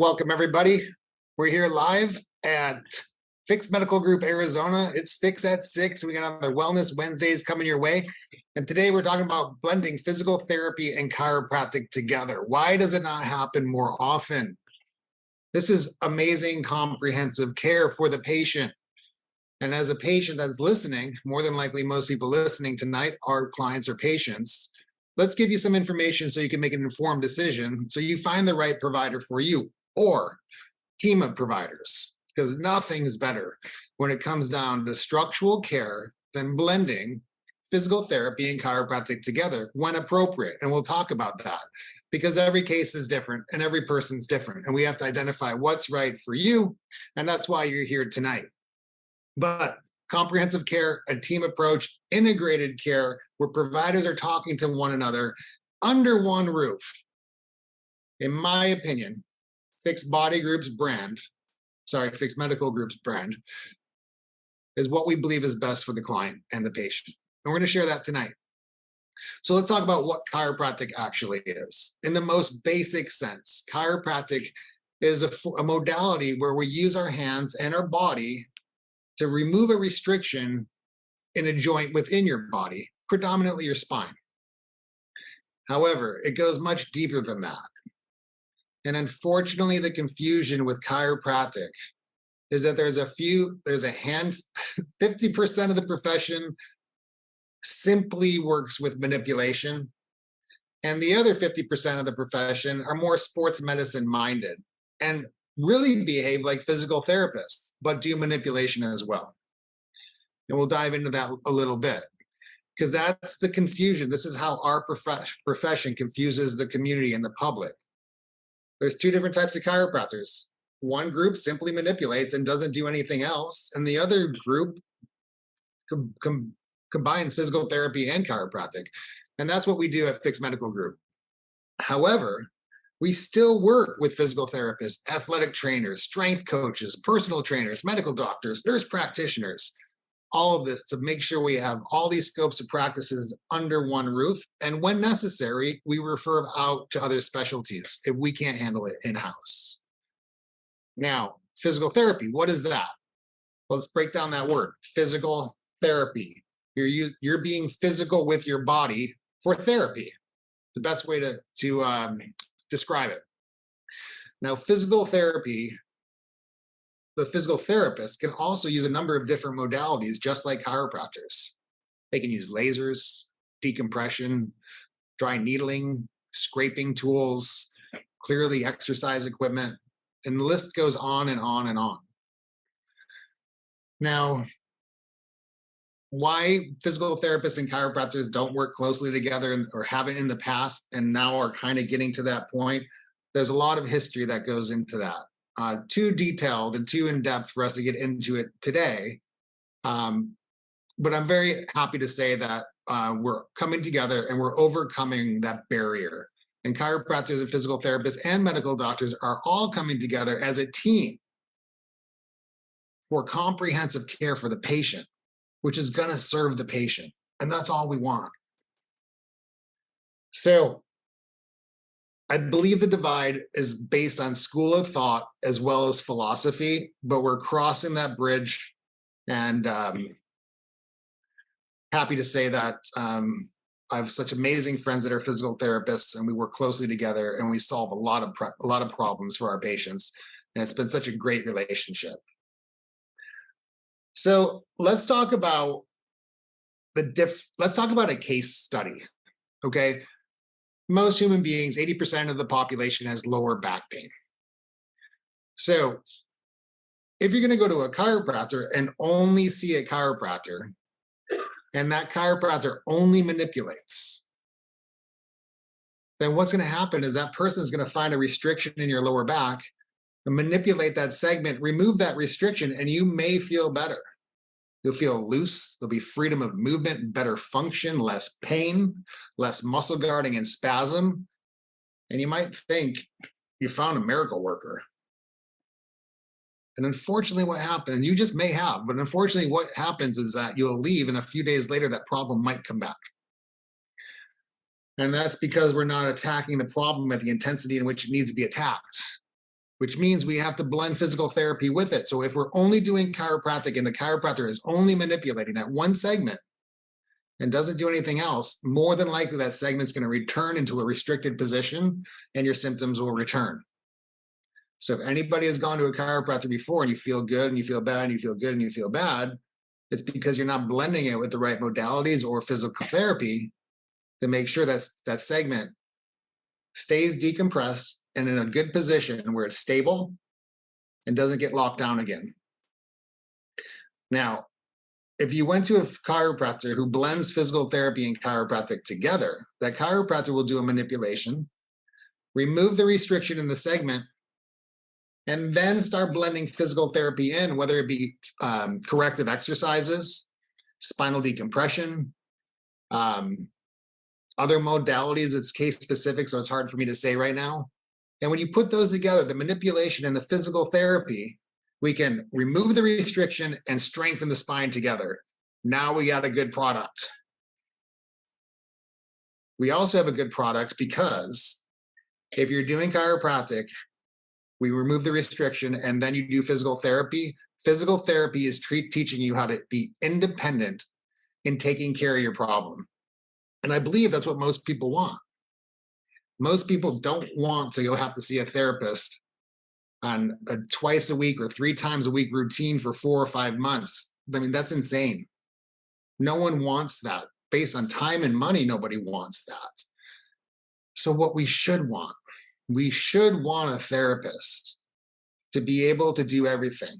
Welcome, everybody. We're here live at Fix Medical Group Arizona. It's Fix at 6. We got another Wellness Wednesdays coming your way. And today we're talking about blending physical therapy and chiropractic together. Why does it not happen more often? This is amazing, comprehensive care for the patient. And as a patient that's listening, more than likely most people listening tonight are clients or patients. Let's give you some information so you can make an informed decision so you find the right provider for you or team of providers, because nothing is better when it comes down to structural care than blending physical therapy and chiropractic together when appropriate. And we'll talk about that because every case is different and every person's different. And we have to identify what's right for you. And that's why you're here tonight. But comprehensive care, a team approach, integrated care, where providers are talking to one another under one roof. In my opinion, Fix Medical Group's brand is what we believe is best for the client and the patient. And we're going to share that tonight. So let's talk about what chiropractic actually is. In the most basic sense, chiropractic is a modality where we use our hands and our body to remove a restriction in a joint within your body, predominantly your spine. However, it goes much deeper than that. And unfortunately, the confusion with chiropractic is that there's a 50% of the profession simply works with manipulation. And the other 50% of the profession are more sports medicine minded and really behave like physical therapists, but do manipulation as well. And we'll dive into that a little bit because that's the confusion. This is how our profession confuses the community and the public. There's two different types of chiropractors. One group simply manipulates and doesn't do anything else. And the other group combines physical therapy and chiropractic. And that's what we do at Fix Medical Group. However, we still work with physical therapists, athletic trainers, strength coaches, personal trainers, medical doctors, nurse practitioners, all of this to make sure we have all these scopes of practices under one roof. And when necessary, we refer out to other specialties if we can't handle it in-house. Now, physical therapy, what is that? Well, let's break down that word, physical therapy. You're being physical with your body for therapy. It's the best way to describe it. Now, physical therapy, the physical therapist can also use a number of different modalities, just like chiropractors. They can use lasers, decompression, dry needling, scraping tools, clearly exercise equipment, and the list goes on and on and on. Now, why physical therapists and chiropractors don't work closely together or haven't in the past and now are kind of getting to that point, there's a lot of history that goes into that. Too detailed and too in-depth for us to get into it today. But I'm very happy to say that we're coming together and we're overcoming that barrier. And chiropractors and physical therapists and medical doctors are all coming together as a team for comprehensive care for the patient, which is going to serve the patient. And that's all we want. So I believe the divide is based on school of thought as well as philosophy, but we're crossing that bridge. And happy to say that I have such amazing friends that are physical therapists, and we work closely together, and we solve a lot of problems for our patients. And it's been such a great relationship. So let's talk about a case study. Okay. Most human beings, 80% of the population has lower back pain. So if you're going to go to a chiropractor and only see a chiropractor, and that chiropractor only manipulates, then what's going to happen is that person is going to find a restriction in your lower back and manipulate that segment, remove that restriction, and you may feel better. You'll feel loose. There'll be freedom of movement, better function, less pain, less muscle guarding and spasm. And you might think you found a miracle worker. And unfortunately, what happens, you just may have, but unfortunately, what happens is that you'll leave and a few days later, that problem might come back. And that's because we're not attacking the problem at the intensity in which it needs to be attacked. which means we have to blend physical therapy with it. So if we're only doing chiropractic and the chiropractor is only manipulating that one segment and doesn't do anything else, more than likely that segment's going to return into a restricted position and your symptoms will return. So if anybody has gone to a chiropractor before and you feel good and you feel bad and you feel good and you feel bad, it's because you're not blending it with the right modalities or physical therapy to make sure that that segment stays decompressed and in a good position where it's stable and doesn't get locked down again. Now, if you went to a chiropractor who blends physical therapy and chiropractic together, that chiropractor will do a manipulation, remove the restriction in the segment, and then start blending physical therapy in, whether it be corrective exercises, spinal decompression, other modalities. It's case specific, so it's hard for me to say right now. And when you put those together, the manipulation and the physical therapy, we can remove the restriction and strengthen the spine together. Now we got a good product. We also have a good product because if you're doing chiropractic, we remove the restriction and then you do physical therapy. Physical therapy is teaching you how to be independent in taking care of your problem. And I believe that's what most people want. Most people don't want to go have to see a therapist on a twice a week or 3 times a week routine for 4 or 5 months. I mean, that's insane. No one wants that. Based on time and money, nobody wants that. So what we should want a therapist to be able to do everything.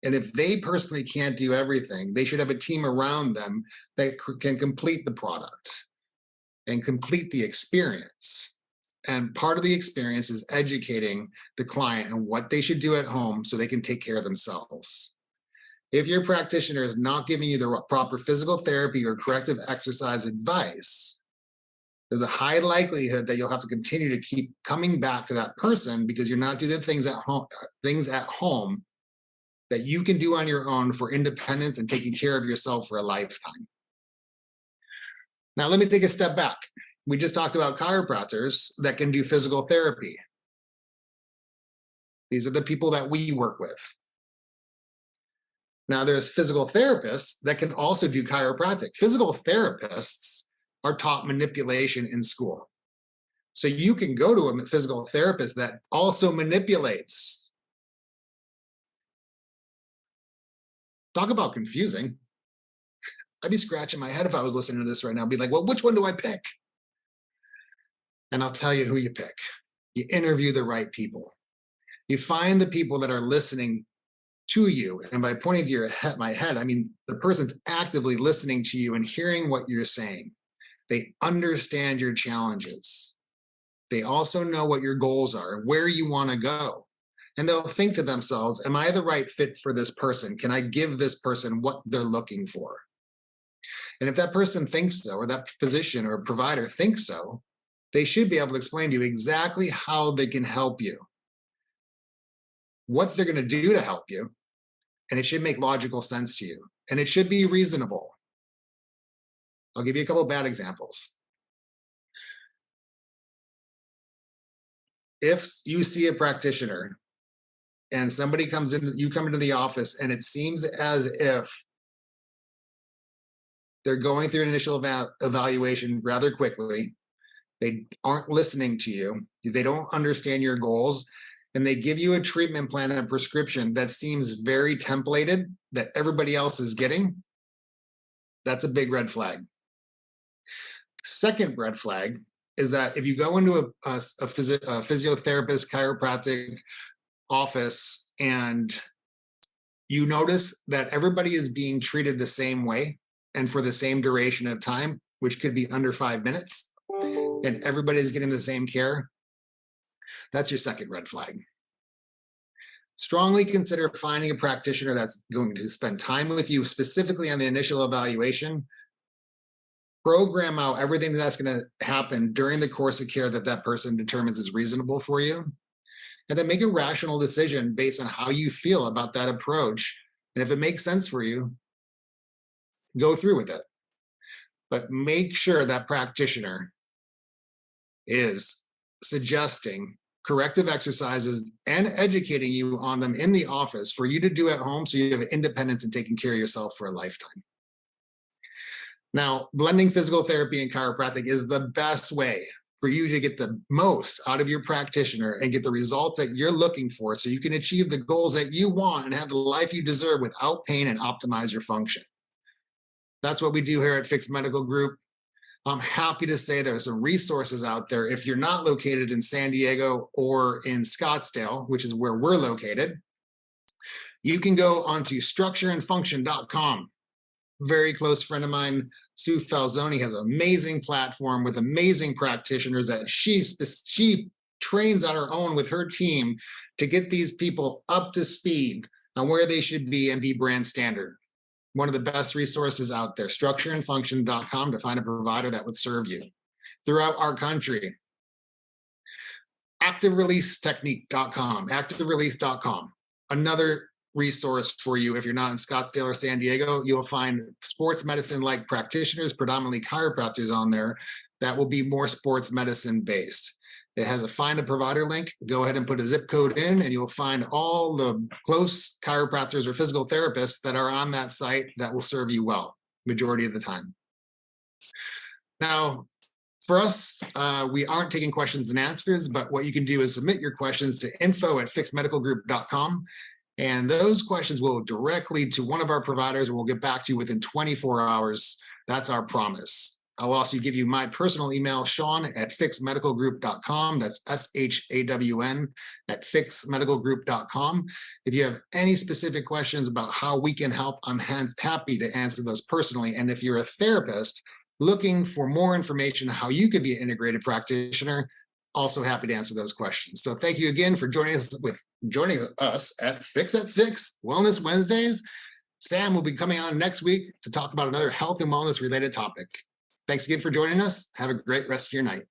And if they personally can't do everything, they should have a team around them that can complete the product and complete the experience. And part of the experience is educating the client on what they should do at home so they can take care of themselves. If your practitioner is not giving you the proper physical therapy or corrective exercise advice, there's a high likelihood that you'll have to continue to keep coming back to that person because you're not doing the things at home that you can do on your own for independence and taking care of yourself for a lifetime. Now, let me take a step back. We just talked about chiropractors that can do physical therapy. These are the people that we work with. Now, there's physical therapists that can also do chiropractic. Physical therapists are taught manipulation in school. So you can go to a physical therapist that also manipulates. Talk about confusing. I'd be scratching my head if I was listening to this right now. I'd be like, well, which one do I pick? And I'll tell you who you pick. You interview the right people. You find the people that are listening to you. And by pointing to my head, I mean the person's actively listening to you and hearing what you're saying. They understand your challenges. They also know what your goals are, where you want to go. And they'll think to themselves, am I the right fit for this person? Can I give this person what they're looking for? And if that person thinks so, or that physician or provider thinks so, they should be able to explain to you exactly how they can help you, what they're going to do to help you, and it should make logical sense to you, and it should be reasonable. I'll give you a couple of bad examples. If you see a practitioner and somebody comes in, you come into the office and it seems as if they're going through an initial evaluation rather quickly, they aren't listening to you, they don't understand your goals, and they give you a treatment plan and a prescription that seems very templated that everybody else is getting, that's a big red flag. Second red flag is that if you go into a physiotherapist, chiropractic office and you notice that everybody is being treated the same way and for the same duration of time, which could be under 5 minutes, and everybody is getting the same care, that's your second red flag. Strongly consider finding a practitioner that's going to spend time with you, specifically on the initial evaluation. Program out everything that's going to happen during the course of care that that person determines is reasonable for you. And then make a rational decision based on how you feel about that approach. And if it makes sense for you, go through with it. But make sure that practitioner is suggesting corrective exercises and educating you on them in the office for you to do at home so you have independence in taking care of yourself for a lifetime. Now, blending physical therapy and chiropractic is the best way for you to get the most out of your practitioner and get the results that you're looking for so you can achieve the goals that you want and have the life you deserve without pain and optimize your function. That's what we do here at Fix Medical Group. I'm happy to say there's some resources out there. If you're not located in San Diego or in Scottsdale, which is where we're located, you can go onto structureandfunction.com. Very close friend of mine, Sue Falzoni, has an amazing platform with amazing practitioners that she trains on her own with her team to get these people up to speed on where they should be and be brand standard. One of the best resources out there, structureandfunction.com, to find a provider that would serve you throughout our country. activereleasetechnique.com, another resource for you. If you're not in Scottsdale or San Diego, you'll find sports medicine like practitioners, predominantly chiropractors on there that will be more sports medicine based. It has a find a provider link. Go ahead and put a zip code in and you'll find all the close chiropractors or physical therapists that are on that site that will serve you well, majority of the time. Now, for us, we aren't taking questions and answers, but what you can do is submit your questions to info@fixmedicalgroup.com. And those questions will directly to one of our providers and we'll get back to you within 24 hours. That's our promise. I'll also give you my personal email, Sean@fixmedicalgroup.com. That's SHAWN @fixmedicalgroup.com. If you have any specific questions about how we can help, I'm happy to answer those personally. And if you're a therapist looking for more information on how you could be an integrated practitioner, also happy to answer those questions. So thank you again for joining us at Fix at 6 Wellness Wednesdays. Sam will be coming on next week to talk about another health and wellness related topic. Thanks again for joining us. Have a great rest of your night.